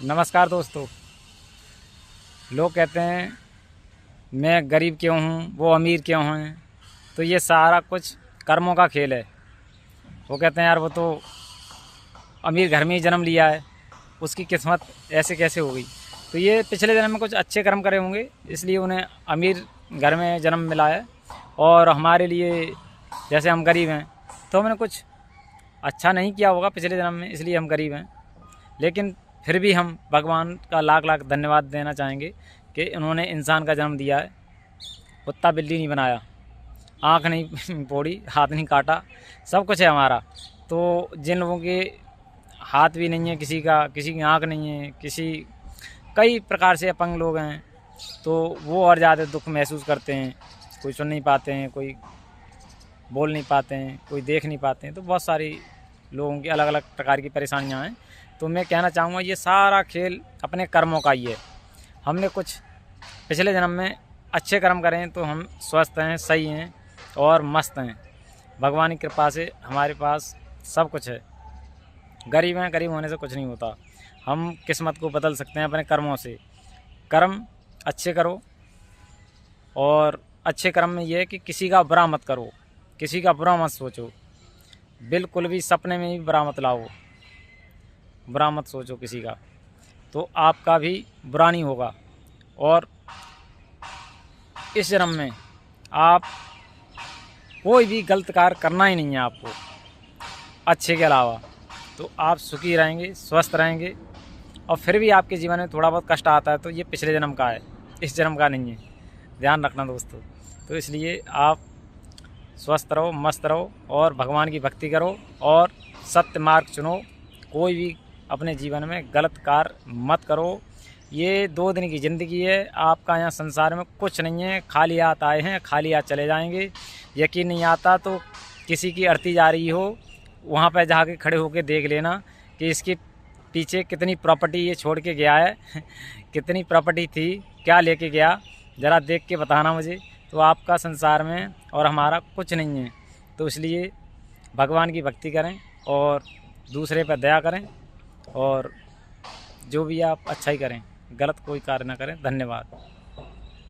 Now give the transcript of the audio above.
नमस्कार दोस्तों। लोग कहते हैं मैं गरीब क्यों हूँ, वो अमीर क्यों हैं। तो ये सारा कुछ कर्मों का खेल है। वो कहते हैं यार वो तो अमीर घर में ही जन्म लिया है, उसकी किस्मत ऐसे कैसे हो गई। तो ये पिछले जन्म में कुछ अच्छे कर्म करे होंगे, इसलिए उन्हें अमीर घर में जन्म मिला है। और हमारे लिए जैसे हम गरीब हैं तो हमने कुछ अच्छा नहीं किया होगा पिछले जन्म में, इसलिए हम गरीब हैं। लेकिन फिर भी हम भगवान का लाख लाख धन्यवाद देना चाहेंगे कि उन्होंने इंसान का जन्म दिया है, कुत्ता बिल्ली नहीं बनाया, आँख नहीं फोड़ी, हाथ नहीं काटा, सब कुछ है हमारा। तो जिन लोगों के हाथ भी नहीं है, किसी की आँख नहीं है, कई प्रकार से अपंग लोग हैं, तो वो और ज़्यादा दुख महसूस करते हैं। कोई सुन नहीं पाते हैं, कोई बोल नहीं पाते हैं, कोई देख नहीं पाते हैं। तो बहुत सारी लोगों की अलग अलग प्रकार की परेशानियां हैं। तो मैं कहना चाहूँगा ये सारा खेल अपने कर्मों का ही है। हमने कुछ पिछले जन्म में अच्छे कर्म करें तो हम स्वस्थ हैं, सही हैं और मस्त हैं। भगवान की कृपा से हमारे पास सब कुछ है। गरीब हैं, गरीब होने से कुछ नहीं होता। हम किस्मत को बदल सकते हैं अपने कर्मों से। कर्म अच्छे करो, और अच्छे कर्म में ये है कि किसी का बुरा मत करो, किसी का बुरा मत सोचो, बिल्कुल भी सपने में भी बुरा मत लाओ, बुरा मत सोचो किसी का, तो आपका भी बुरा नहीं होगा। और इस जन्म में आप कोई भी गलत कार्य करना ही नहीं है आपको, अच्छे के अलावा। तो आप सुखी रहेंगे, स्वस्थ रहेंगे। और फिर भी आपके जीवन में थोड़ा बहुत कष्ट आता है तो ये पिछले जन्म का है, इस जन्म का नहीं है। ध्यान रखना दोस्तों। तो इसलिए आप स्वस्थ रहो, मस्त रहो और भगवान की भक्ति करो और सत्य मार्ग चुनो। कोई भी अपने जीवन में गलत कार्य मत करो। ये 2 दिन की ज़िंदगी है, आपका यहाँ संसार में कुछ नहीं है। खाली हाथ आए हैं, खाली हाथ चले जाएंगे। यकीन नहीं आता तो किसी की अर्थी जा रही हो, वहाँ पर जाके खड़े होकर देख लेना कि इसके पीछे कितनी प्रॉपर्टी ये छोड़ के गया है कितनी प्रॉपर्टी थी, क्या लेके गया, ज़रा देख के बताना मुझे। तो आपका संसार में और हमारा कुछ नहीं है। तो इसलिए भगवान की भक्ति करें और दूसरे पर दया करें, और जो भी आप अच्छा ही करें, गलत कोई कार्य ना करें। धन्यवाद।